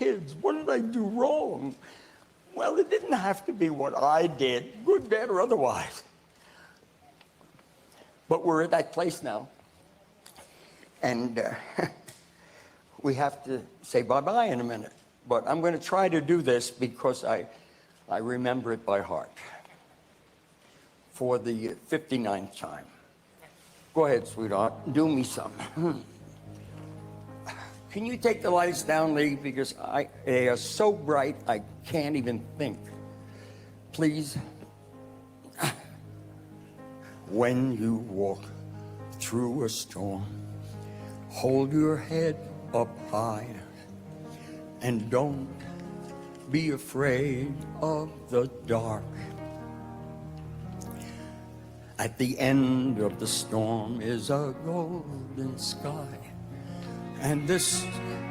kids? What did I do wrong? Well, it didn't have to be what I did, good, bad, or otherwise. But we're at that place now. And we have to say bye-bye in a minute. But I'm going to try to do this because I remember it by heart for the 59th time. Go ahead, sweetheart. Do me some. Can you take the lights down, Lee? Because they are so bright, I can't even think. Please. When you walk through a storm, hold your head up high and don't be afraid of the dark. At the end of the storm is a golden sky and this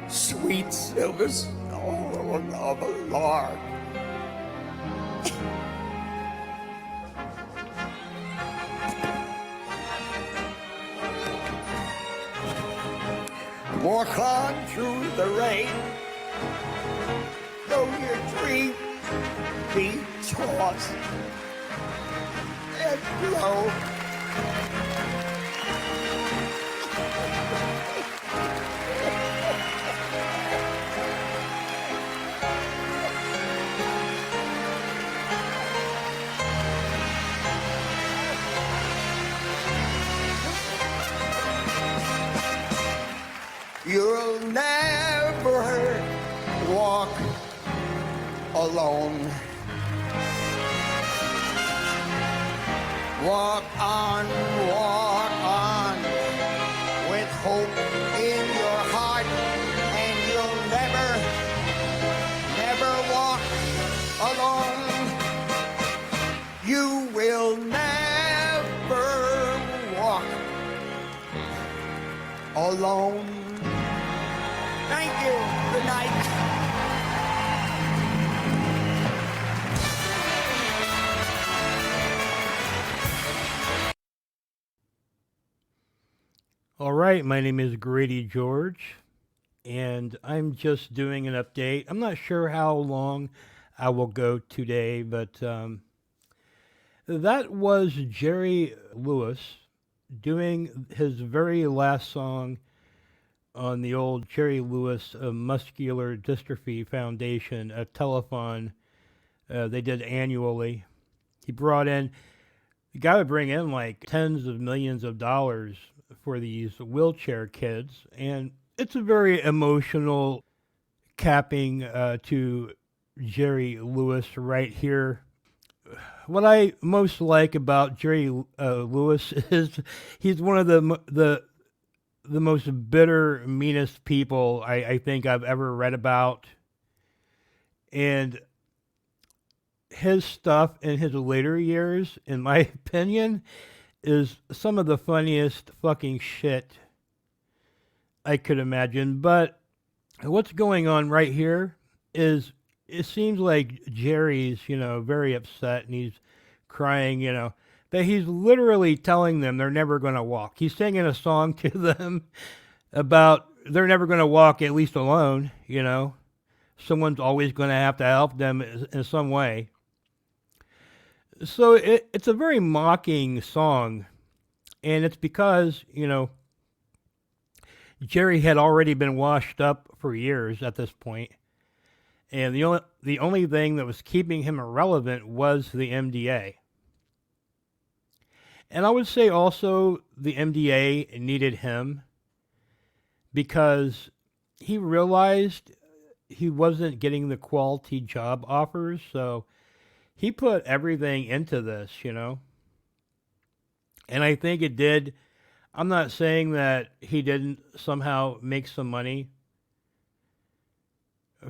sweet silver song of a lark. Walk on through the rain, though your dreams be tossed and blow. You'll never walk alone. Walk on with hope in your heart, and you'll never walk alone. You will never walk alone. Thank you. Good night. All right, my name is Grady George, and I'm just doing an update. I'm not sure how long I will go today, but that was Jerry Lewis doing his very last song on the old Jerry Lewis Muscular Dystrophy Foundation, a telethon they did annually. He brought in, the guy would bring in like tens of millions of dollars for these wheelchair kids, and it's a very emotional capping to Jerry Lewis right here. What I most like about Jerry Lewis is he's one of the most bitter, meanest people I think I've ever read about. And his stuff in his later years, in my opinion, is some of the funniest fucking shit I could imagine. But what's going on right here is it seems like Jerry's, very upset and he's crying, that he's literally telling them they're never going to walk. He's singing a song to them about they're never going to walk, at least alone, Someone's always going to have to help them in some way. So it's a very mocking song, and it's because, Jerry had already been washed up for years at this point, and the only thing that was keeping him irrelevant was the MDA. And I would say also the MDA needed him because he realized he wasn't getting the quality job offers, so he put everything into this, And I think it did. I'm not saying that he didn't somehow make some money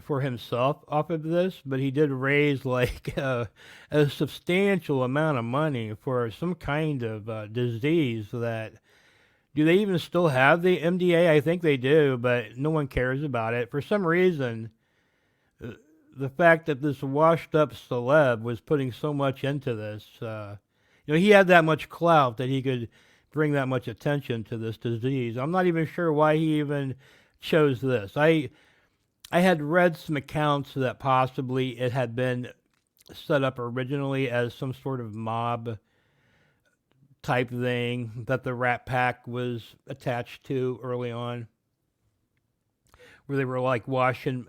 for himself off of this, but he did raise like a substantial amount of money for some kind of disease that, do they even still have the MDA? I think they do, but no one cares about it. For some reason, the fact that this washed up celeb was putting so much into this, he had that much clout that he could bring that much attention to this disease. I'm not even sure why he even chose this. I had read some accounts that possibly it had been set up originally as some sort of mob type thing that the Rat Pack was attached to early on, where they were like washing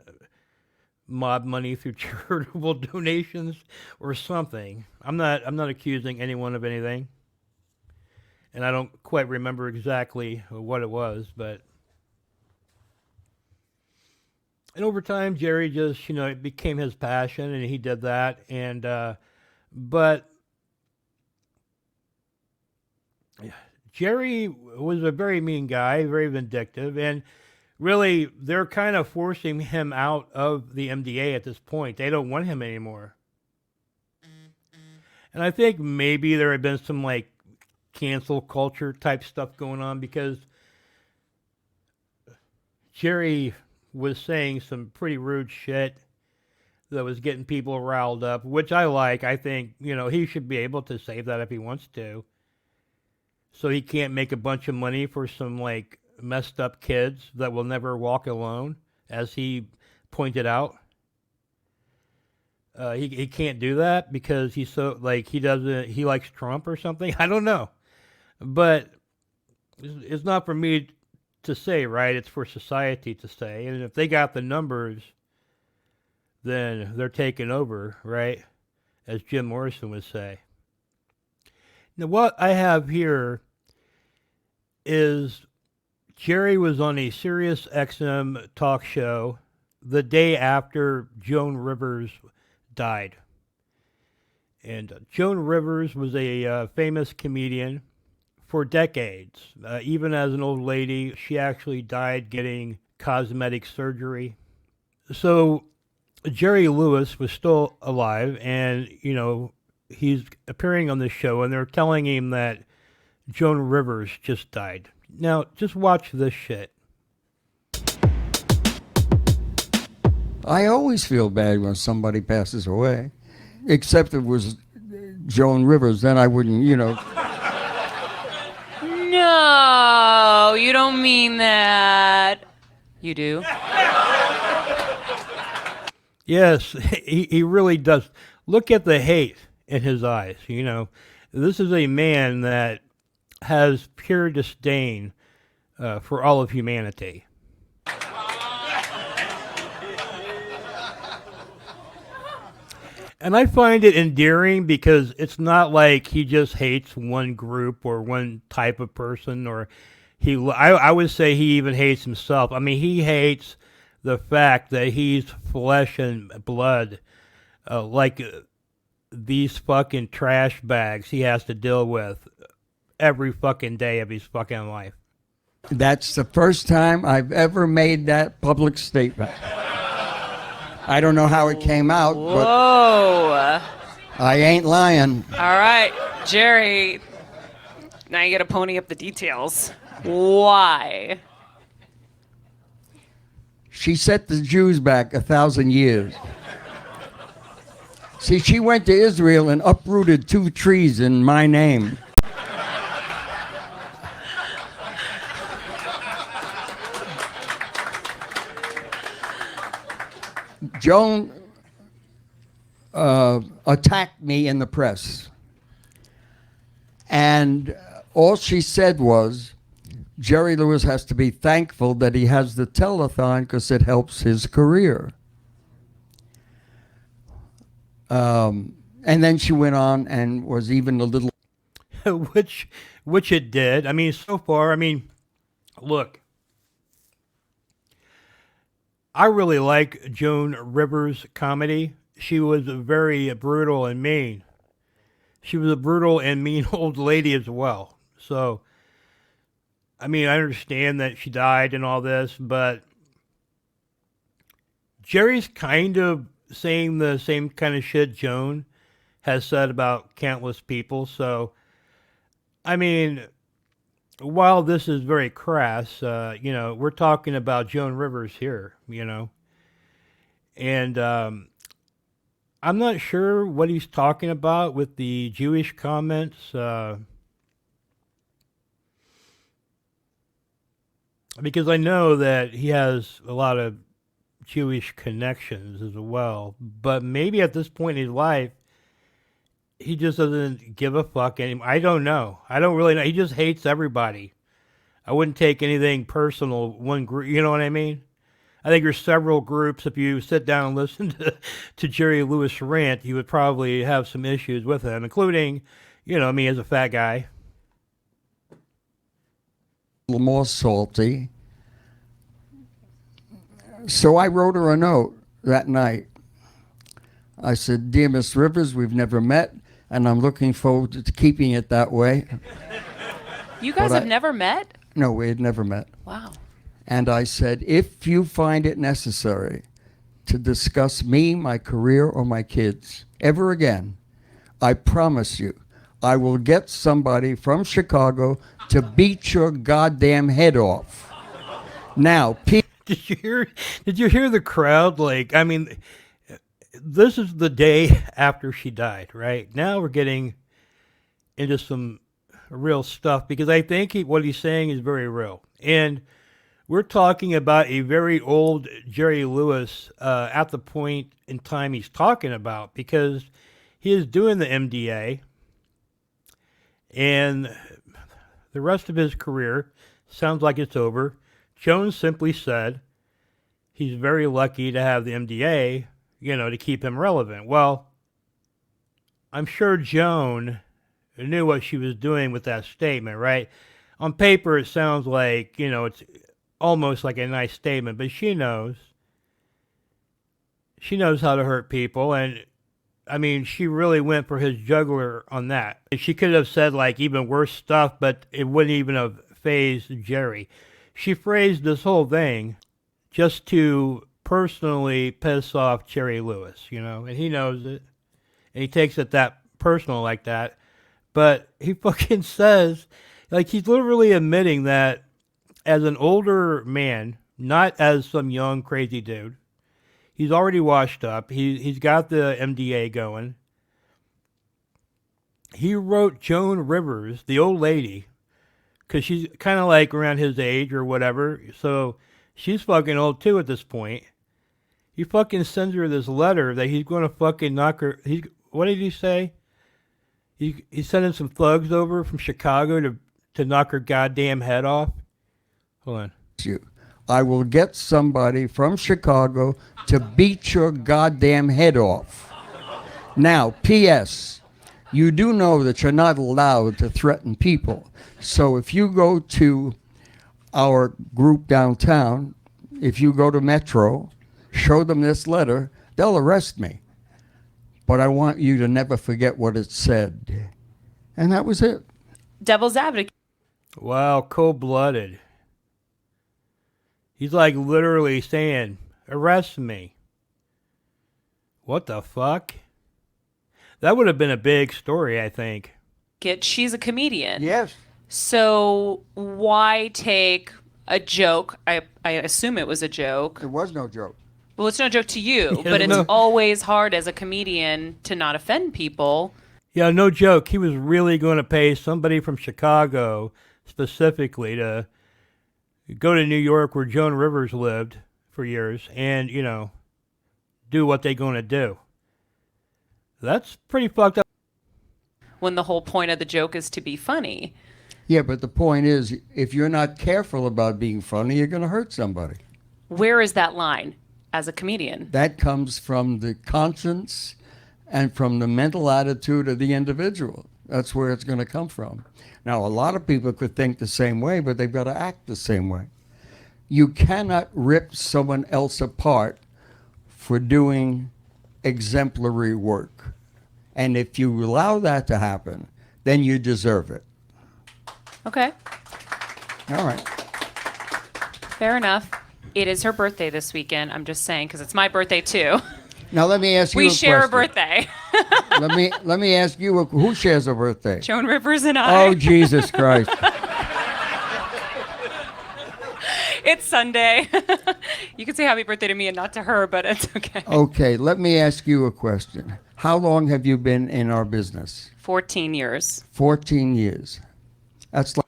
mob money through charitable donations or something. I'm not accusing anyone of anything, and I don't quite remember exactly what it was, but and over time Jerry just it became his passion and he did that, and but Jerry was a very mean guy, very vindictive, and really they're kind of forcing him out of the MDA at this point. They don't want him anymore. And I think maybe there had been some like cancel culture type stuff going on because Jerry was saying some pretty rude shit that was getting people riled up, which I like. I think, he should be able to say that if he wants to. So he can't make a bunch of money for some like messed up kids that will never walk alone, as he pointed out. He can't do that because he's so like he likes Trump or something. I don't know, but it's not for me to say, right? It's for society to say, and if they got the numbers, then they're taking over, right? As Jim Morrison would say. Now, what I have here is Jerry was on a Sirius XM talk show the day after Joan Rivers died. And Joan Rivers was a famous comedian for decades. Even as an old lady, she actually died getting cosmetic surgery. So Jerry Lewis was still alive, and, he's appearing on this show, and they're telling him that Joan Rivers just died. Now, just watch this shit. I always feel bad when somebody passes away, except it was Joan Rivers. Then I wouldn't, No, you don't mean that. You do? Yes, he really does. Look at the hate in his eyes, This is a man that has pure disdain for all of humanity. And I find it endearing because it's not like he just hates one group or one type of person, or I would say he even hates himself. I mean, he hates the fact that he's flesh and blood, like these fucking trash bags he has to deal with every fucking day of his fucking life. That's the first time I've ever made that public statement. I don't know how it came out, but Whoa. I ain't lying. All right, Jerry. Now you gotta pony up the details. Why? She set the Jews back 1,000 years. See, she went to Israel and uprooted 2 trees in my name. Joan attacked me in the press. And all she said was, Jerry Lewis has to be thankful that he has the telethon because it helps his career. And then she went on and was even a little... which it did. I mean, so far, look, I really like Joan Rivers' comedy. She was very brutal and mean. She was a brutal and mean old lady as well. So, I understand that she died and all this, but Jerry's kind of saying the same kind of shit Joan has said about countless people. So, while this is very crass, we're talking about Joan Rivers here, And I'm not sure what he's talking about with the Jewish comments. Because I know that he has a lot of Jewish connections as well. But maybe at this point in his life, he just doesn't give a fuck anymore. I don't know. I don't really know. He just hates everybody. I wouldn't take anything personal. One group, you know what I mean? I think there's several groups. If you sit down and listen to Jerry Lewis rant, you would probably have some issues with him, including, me as a fat guy. A little more salty. So I wrote her a note that night. I said, "Dear Miss Rivers, we've never met, and I'm looking forward to keeping it that way." You guys have never met? No, we had never met. Wow. And I said, "If you find it necessary to discuss me, my career, or my kids ever again, I promise you, I will get somebody from Chicago to beat your goddamn head off." Now, Did you hear the crowd? This is the day after she died, right? Now we're getting into some real stuff because I think what he's saying is very real. And we're talking about a very old Jerry Lewis at the point in time he's talking about, because he is doing the MDA, and the rest of his career sounds like it's over. Jones simply said he's very lucky to have the MDA, to keep him relevant. Well, I'm sure Joan knew what she was doing with that statement, right? On paper, it sounds like, it's almost like a nice statement, but she knows how to hurt people. And I mean, she really went for his jugular on that. She could have said even worse stuff, but it wouldn't even have fazed Jerry. She phrased this whole thing just to personally piss off Jerry Lewis, and he knows it. And he takes it that personal like that. But he fucking says, he's literally admitting that as an older man, not as some young crazy dude, he's already washed up. He's got the MDA going. He wrote Joan Rivers, the old lady, because she's kind of around his age or whatever. So she's fucking old too at this point. He fucking sends her this letter that he's going to fucking knock her. What did he say? He's sending some thugs over from Chicago to knock her goddamn head off. Hold on. I will get somebody from Chicago to beat your goddamn head off. Now, P.S., you do know that you're not allowed to threaten people. So if you go to our group downtown, if you go to Metro, show them this letter, they'll arrest me. But I want you to never forget what it said. And that was it. Devil's advocate. Wow, cold-blooded. He's literally saying, arrest me. What the fuck? That would have been a big story, I think. She's a comedian. Yes. So why take a joke? I assume it was a joke. There was no joke. Well, it's no joke to you, Yeah, but it's no. always hard as a comedian to not offend people. Yeah, no joke. He was really going to pay somebody from Chicago specifically to go to New York where Joan Rivers lived for years and, do what they're going to do. That's pretty fucked up. When the whole point of the joke is to be funny. Yeah, but the point is, if you're not careful about being funny, you're going to hurt somebody. Where is that line as a comedian? That comes from the conscience and from the mental attitude of the individual. That's where it's going to come from. Now, a lot of people could think the same way, but they've got to act the same way. You cannot rip someone else apart for doing exemplary work. And if you allow that to happen, then you deserve it. Okay. All right. Fair enough. It is her birthday this weekend. I'm just saying, because it's my birthday too. Now let me ask you We a share a question. birthday. Let me ask you, who shares a birthday? Joan Rivers and I. Oh, Jesus Christ. It's Sunday. You can say happy birthday to me and not to her, but it's okay. Okay, let me ask you a question. How long have you been in our business? 14 years. 14 years. That's like,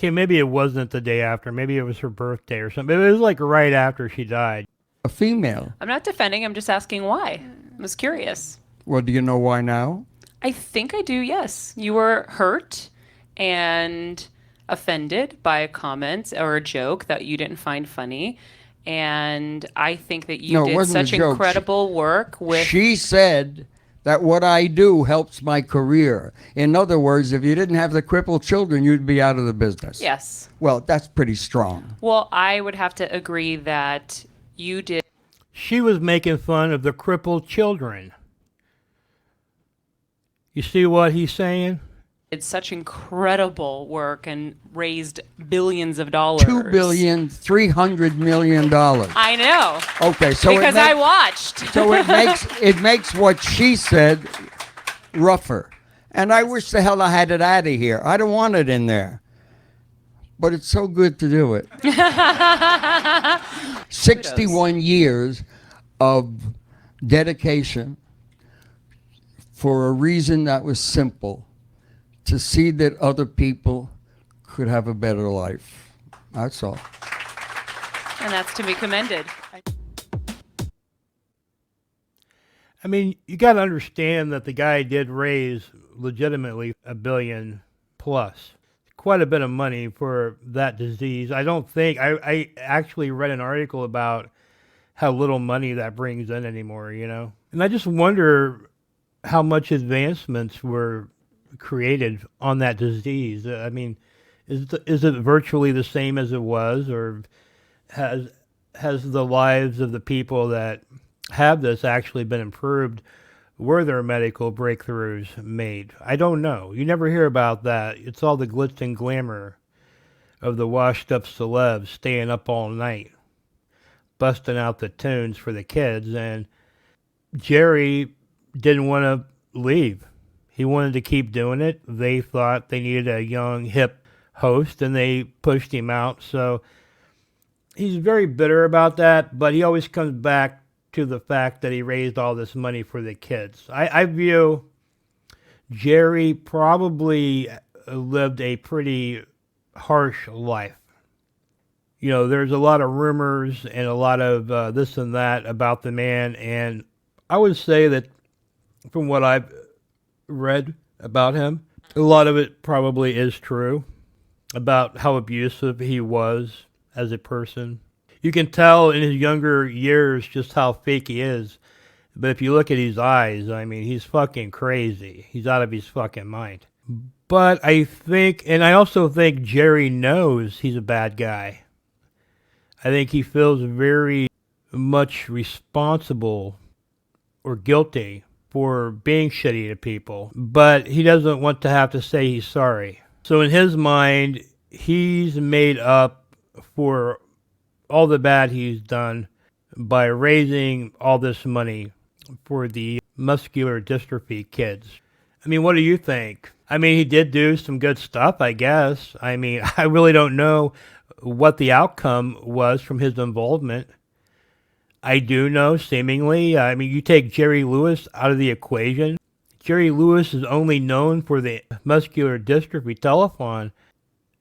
Okay, maybe it wasn't the day after. Maybe it was her birthday or something. It was right after she died. a female. I'm not defending. I'm just asking why. I was curious. Well, do you know why now? I think I do, yes. You were hurt and offended by a comment or a joke that you didn't find funny. And I think that you No, it did wasn't a such joke. incredible work with. She said that what I do helps my career. In other words, if you didn't have the crippled children, you'd be out of the business. Yes. Well, that's pretty strong. Well, I would have to agree that you did She was making fun of the crippled children. You see what he's saying? such incredible work and raised billions of dollars. $2,300,000,000. I know. Okay, so Because I watched. so it makes what she said rougher. And I wish the hell I had it out of here. I don't want it in there. But it's so good to do it. 61 years of dedication for a reason that was simple, to see that other people could have a better life. That's all. And that's to be commended. I mean, you got to understand that the guy did raise legitimately $1 billion plus. Quite a bit of money for that disease. I don't think, I actually read an article about how little money that brings in anymore, you know? And I just wonder how much advancements were created on that disease. I mean, is it virtually the same as it was, or has the lives of the people that have this actually been improved? Were there medical breakthroughs made? I don't know. You never hear about that. It's all the glitz and glamour of the washed up celebs staying up all night, busting out the tunes for the kids. And Jerry didn't want to leave. He wanted to keep doing it. They thought they needed a young, hip host, and they pushed him out. So he's very bitter about that, but he always comes back to the fact that he raised all this money for the kids. I view Jerry probably lived a pretty harsh life. You know, there's a lot of rumors and a lot of this and that about the man, and I would say that from what I've read about him, a lot of it probably is true about how abusive he was as a person. You can tell in his younger years just how fake he is. But if you look at his eyes, I mean, he's fucking crazy. He's out of his fucking mind. But I think, and I also think Jerry knows he's a bad guy. I think he feels very much responsible or guilty for being shitty to people. But he doesn't want to have to say he's sorry. So in his mind, he's made up for all the bad he's done by raising all this money for the muscular dystrophy kids. I mean, what do you think? I mean, he did do some good stuff, I guess. I mean, I really don't know what the outcome was from his involvement. I do know, seemingly, I mean, you take Jerry Lewis out of the equation. Jerry Lewis is only known for the muscular dystrophy telethon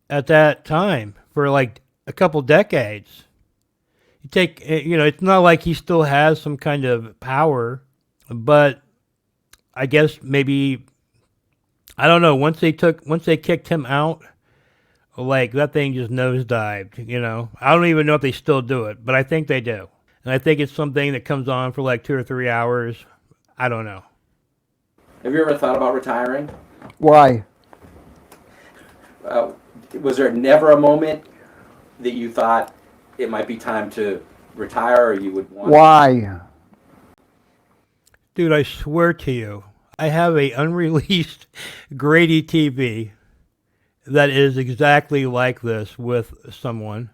at that time for like a couple decades. You take, you know, it's not like he still has some kind of power, but I guess maybe, I don't know, once they kicked him out, like that thing just nosedived, you know. I don't even know if they still do it, but I think they do. And I think it's something that comes on for like 2 or 3 hours. I don't know. Have you ever thought about retiring? Why? Was there never a moment that you thought it might be time to retire, or you would want? Why? Dude, I swear to you, I have a unreleased Grady TV that is exactly like this with someone.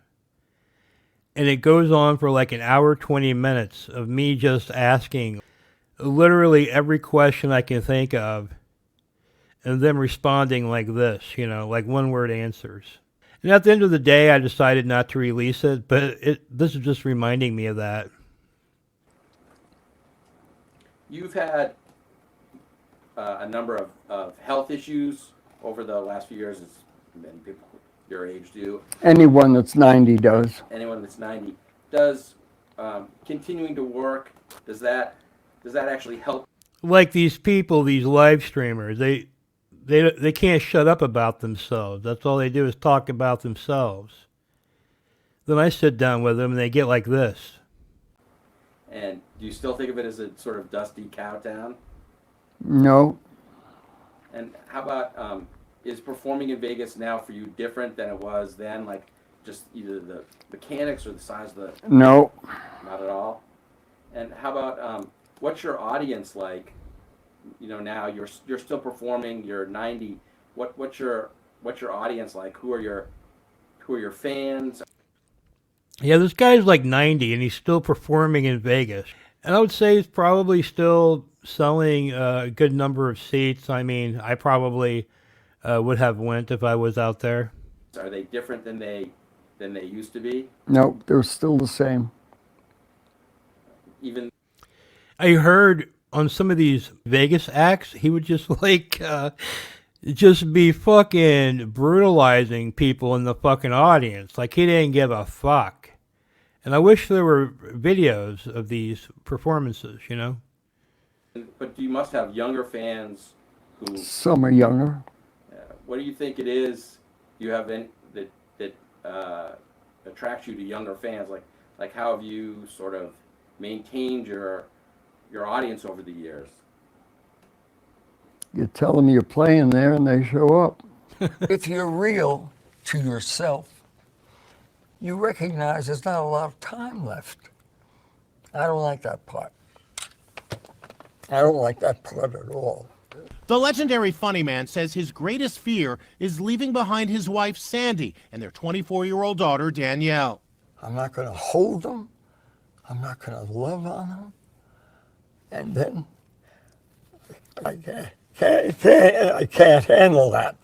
And it goes on for like an hour, 20 minutes of me just asking literally every question I can think of and them responding like this, you know, like one-word answers. And at the end of the day, I decided not to release it, but this is just reminding me of that. You've had a number of health issues over the last few years, as many people your age do. Anyone that's 90 does. Anyone that's 90. Does continuing to work, does that actually help? Like these people, these live streamers, they can't shut up about themselves. That's all they do is talk about themselves. Then I sit down with them and they get like this. And do you still think of it as a sort of dusty cow town? No, And how about is performing in Vegas now for you different than it was then? Like just either the mechanics or the size of the no. not at all. And how about what's your audience like? You know, now you're still performing. You're 90. What's your audience like? Who are your fans? Yeah, this guy's like 90 and he's still performing in Vegas. And I would say he's probably still selling a good number of seats. I mean, I probably would have went if I was out there. Are they different than they used to be? No, they're still the same. Even I heard on some of these Vegas acts, he would just like just be fucking brutalizing people in the fucking audience. Like he didn't give a fuck. And I wish there were videos of these performances, you know? but you must have younger fans who. Some are younger. What do you think it is you have that attracts you to younger fans? Like how have you sort of maintained your audience over the years? You tell them you're playing there and they show up. If you're real to yourself, you recognize there's not a lot of time left. I don't like that part. I don't like that part at all. The legendary funny man says his greatest fear is leaving behind his wife, Sandy, and their 24-year-old daughter, Danielle. I'm not going to hold them. I'm not going to love on them. And then I can't handle that.